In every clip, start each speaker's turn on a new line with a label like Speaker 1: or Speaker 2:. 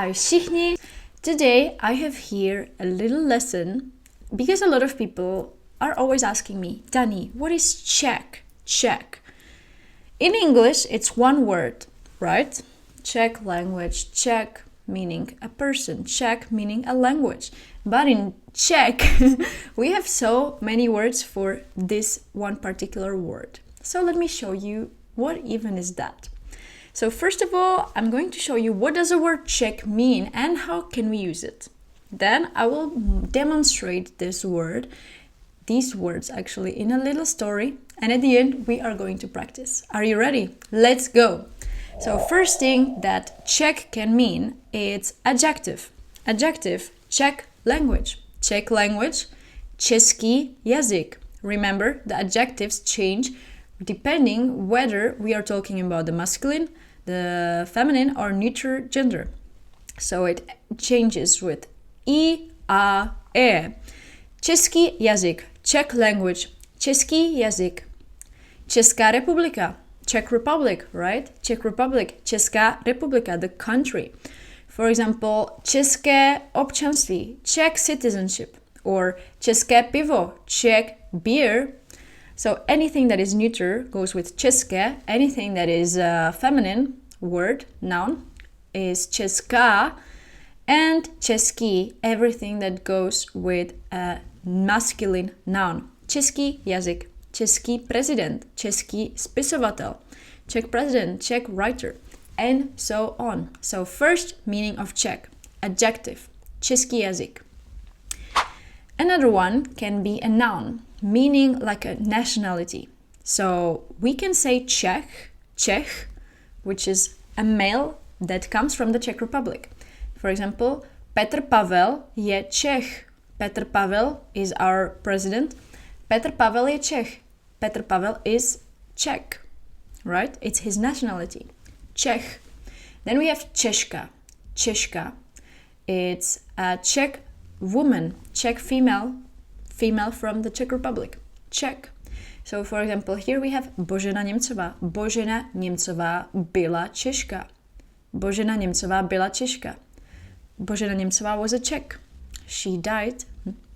Speaker 1: Ahoj všichni! Today I have here a little lesson because a lot of people are always asking me, Dani, what is Czech? Czech. In English, it's one word, right? Czech language, Czech meaning a person, Czech meaning a language. But in Czech, we have so many words for this one particular word. So let me show you what even is that. So first of all, I'm going to show you what does the word Czech mean and how can we use it. Then I will demonstrate these words actually in a little story, and at the end we are going to practice. Are you ready? Let's go! So first thing that Czech can mean, it's adjective. Adjective, Czech language. Czech language, český jazyk. Remember, the adjectives change depending whether we are talking about the masculine, the feminine or neuter gender. So it changes with I, a, e. Český jazyk, Czech language, český jazyk. Česká republika, Czech Republic, right? Czech Republic, Česká republika, the country. For example, české občanství, Czech citizenship, or české pivo, Czech beer. So anything that is neuter goes with české, anything that is a feminine word, noun, is česká, and český, everything that goes with a masculine noun. Český jazyk, český prezident, český spisovatel, Czech president, Czech writer, and so on. So first meaning of Czech, adjective, český jazyk. Another one can be a noun, meaning like a nationality. So we can say Czech, which is a male that comes from the Czech Republic. For example, Petr Pavel je Čech. Petr Pavel is our president. Petr Pavel je Čech. Petr Pavel is Czech, right? It's his nationality. Czech. Then we have Češka. Češka. It's a Czech woman, Czech female from the Czech Republic. Czech. So for example, here we have Božena Němcová. Božena Němcová byla Češka. Božena Němcová byla Češka. Božena Němcová was a Czech. She died,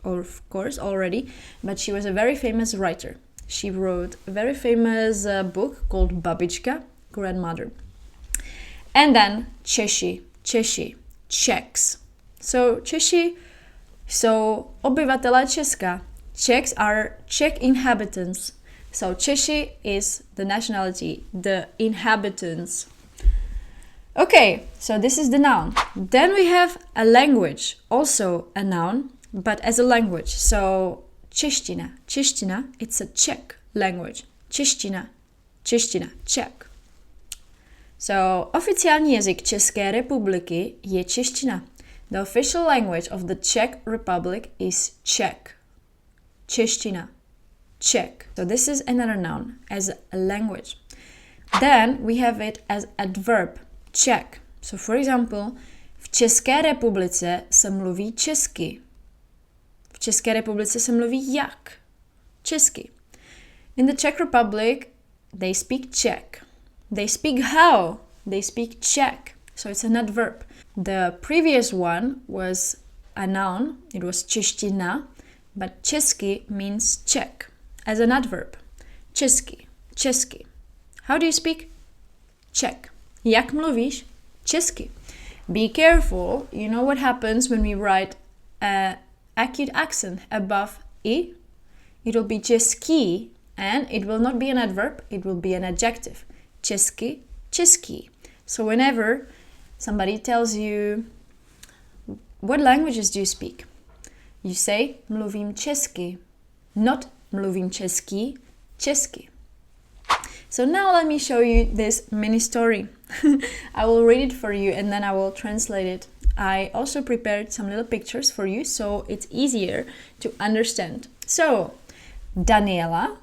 Speaker 1: of course, already, but she was a very famous writer. She wrote a very famous book called Babička, grandmother. And then Češi, Czechs. So Češi, so obyvatelé Česka. Czechs are Czech inhabitants. So Češi is the nationality, the inhabitants. Okay, so this is the noun. Then we have a language, also a noun, but as a language. So čeština. Čeština, it's a Czech language. Čeština, Czech. So oficiální jazyk České republiky je čeština. The official language of the Czech Republic is Czech. Čeština, Czech. So this is another noun as a language. Then we have it as adverb, Czech. So for example, v České republice se mluví česky. V České republice se mluví jak? Česky. In the Czech Republic, they speak Czech. They speak how? They speak Czech. So it's an adverb. The previous one was a noun. It was čeština, but česky means Czech as an adverb. Česky, česky. How do you speak? Czech. Jak mluvíš? Česky. Be careful. You know what happens when we write an acute accent above I? It will be český, and it will not be an adverb. It will be an adjective. Česky, český. So whenever somebody tells you, what languages do you speak? You say, mluvím česky. Not mluvím český, česky. So now let me show you this mini story. I will read it for you and then I will translate it. I also prepared some little pictures for you so it's easier to understand. So, Daniela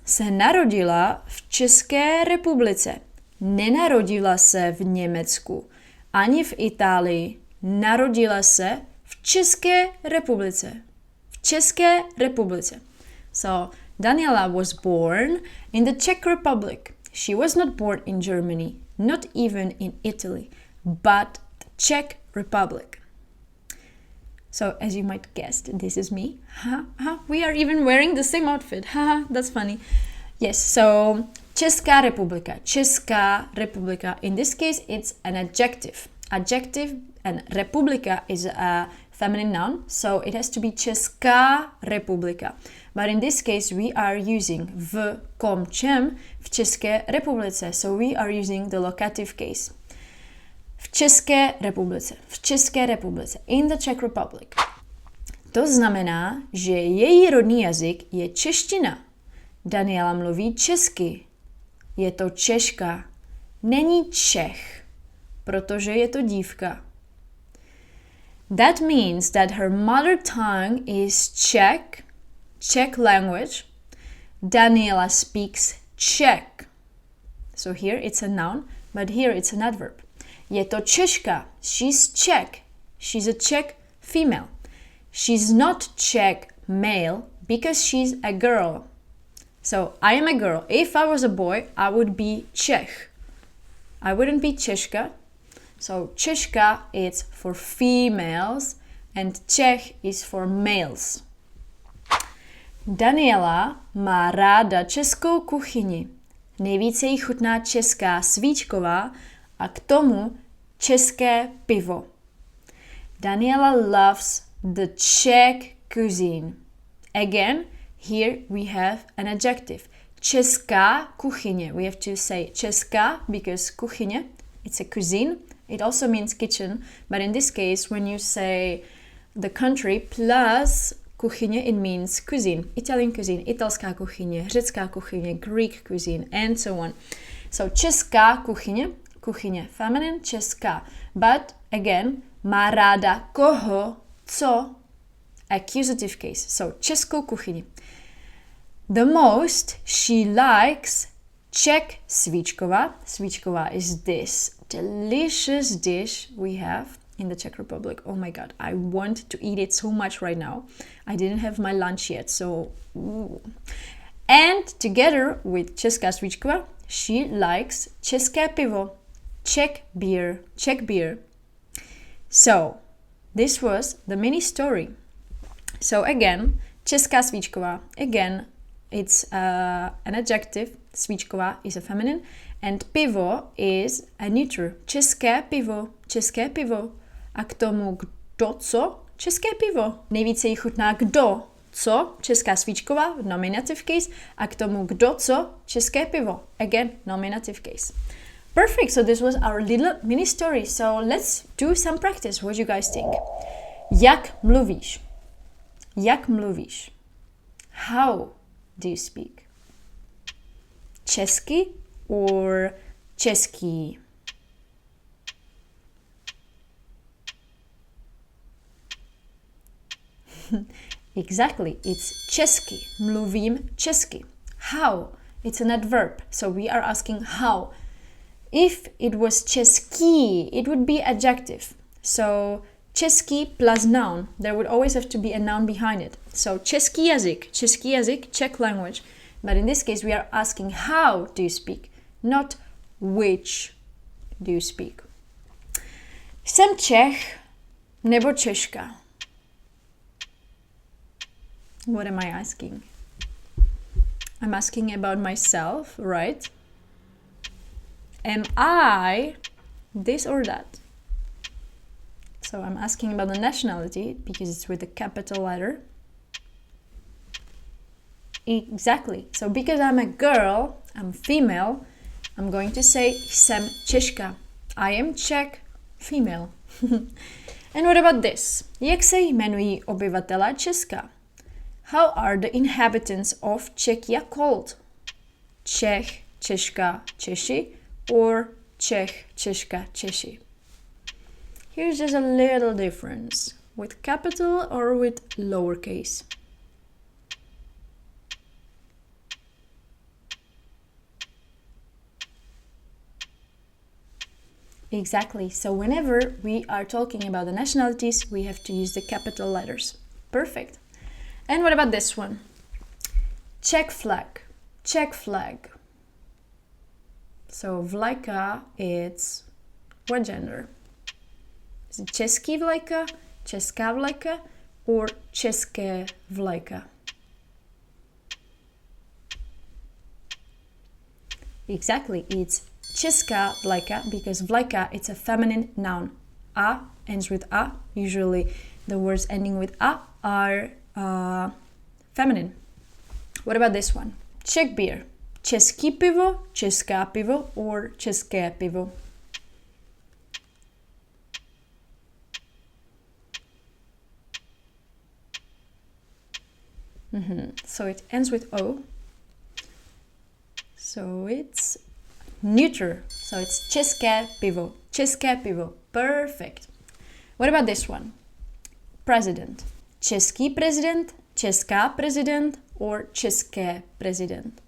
Speaker 1: se narodila v České republice. Nenarodila se v Německu, ani v Itálii. Narodila se v České republice. V České republice. So, Daniela was born in the Czech Republic. She was not born in Germany, not even in Italy, but the Czech Republic. So as you might guess, this is me. We are even wearing the same outfit. That's funny. Yes, so Česká republika. Česká republika. In this case, it's an adjective. Adjective and republika is a feminine noun, so it has to be Česká republika. But in this case, we are using v kom čem v České republice. So we are using the locative case. V České republice. V České republice. In the Czech Republic. To znamená, že její rodný jazyk je čeština. Daniela mluví česky. Je to Češka. Není Čech, protože je to dívka. That means that her mother tongue is Czech, Czech language. Daniela speaks Czech. So here it's a noun, but here it's an adverb. Je to Češka. She's Czech. She's a Czech female. She's not Czech male because she's a girl. So I am a girl. If I was a boy, I would be Czech. I wouldn't be Češka. So Češka is for females and Czech is for males. Daniela má ráda českou kuchyni. Nejvíce jí chutná česká svíčková a k tomu české pivo. Daniela loves the Czech cuisine. Again, here we have an adjective. Česká kuchyně. We have to say česká because kuchyně, it's a cuisine. It also means kitchen, but in this case, when you say the country plus kuchyně, it means cuisine. Italian cuisine, italská kuchyně, řecká kuchyně, Greek cuisine, and so on. So česká kuchyně, kuchyně, feminine, česká. But again, má ráda koho, co, accusative case. So českou kuchyni. The most she likes Czech svíčková. Svíčková is this delicious dish we have in the Czech Republic. Oh my god, I want to eat it so much right now. I didn't have my lunch yet, so... Ooh. And together with Česká svíčková, she likes české pivo, Czech beer, Czech beer. So, this was the mini story. So again, Česká svíčková, again, it's an adjective. Svíčková is a feminine. And pivo is a neuter. České pivo, české pivo. A k tomu kdo co? České pivo. Nejvíce jí chutná kdo co? Česká svíčková, nominative case. A k tomu kdo co? České pivo. Again, nominative case. Perfect, so this was our little mini story. So let's do some practice. What do you guys think? Jak mluvíš? Jak mluvíš? How do you speak? Česky or český? Exactly, it's česky. Mluvím česky. How? It's an adverb. So we are asking how. If it was český, it would be adjective. So český plus noun. There would always have to be a noun behind it. So český jazyk, Czech language. But in this case, we are asking how do you speak, not which do you speak. Jsem Čech nebo Češka? What am I asking? I'm asking about myself, right? Am I this or that? So I'm asking about the nationality because it's with a capital letter. Exactly. So because I'm a girl, I'm female, I'm going to say jsem Češka. I am Czech, female. And what about this? Jak se jmenují obyvatelé Česka? How are the inhabitants of Czechia called? Čech, Češka, Češi, or Czech, Češka, Češi? Here's just a little difference. With capital or with lowercase? Exactly. So whenever we are talking about the nationalities, we have to use the capital letters. Perfect. And what about this one? Czech flag. Czech flag. So vlajka, it's what gender? Is it český vlajka, česká vlajka, or české vlajka? Exactly, it's česká vlajka because vlajka, it's a feminine noun. A ends with a. Usually the words ending with a are feminine. What about this one? Czech beer. Český pivo, česká pivo, or české pivo? So it ends with O. So it's neuter. So it's české pivo. České pivo. Perfect. What about this one? President. Český prezident, česká prezident, or české prezident?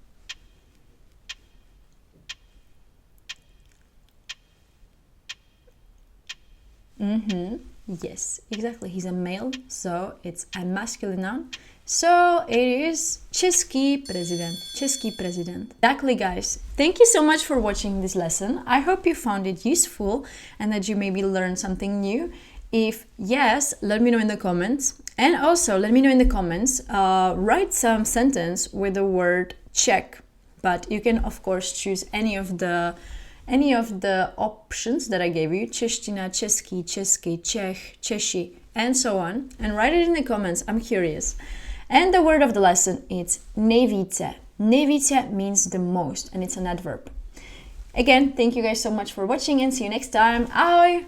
Speaker 1: Yes, exactly. He's a male, so it's a masculine noun. So it is český prezident. Český prezident. Exactly, guys. Thank you so much for watching this lesson. I hope you found it useful and that you maybe learned something new. If yes, let me know in the comments. And also, let me know in the comments, write some sentence with the word Czech. But you can, of course, choose any of the options that I gave you. Čeština, český, český, Czech, Češi, and so on. And write it in the comments. I'm curious. And the word of the lesson is nejvíce. Nejvíce means the most, and it's an adverb. Again, thank you guys so much for watching and see you next time. Ahoj!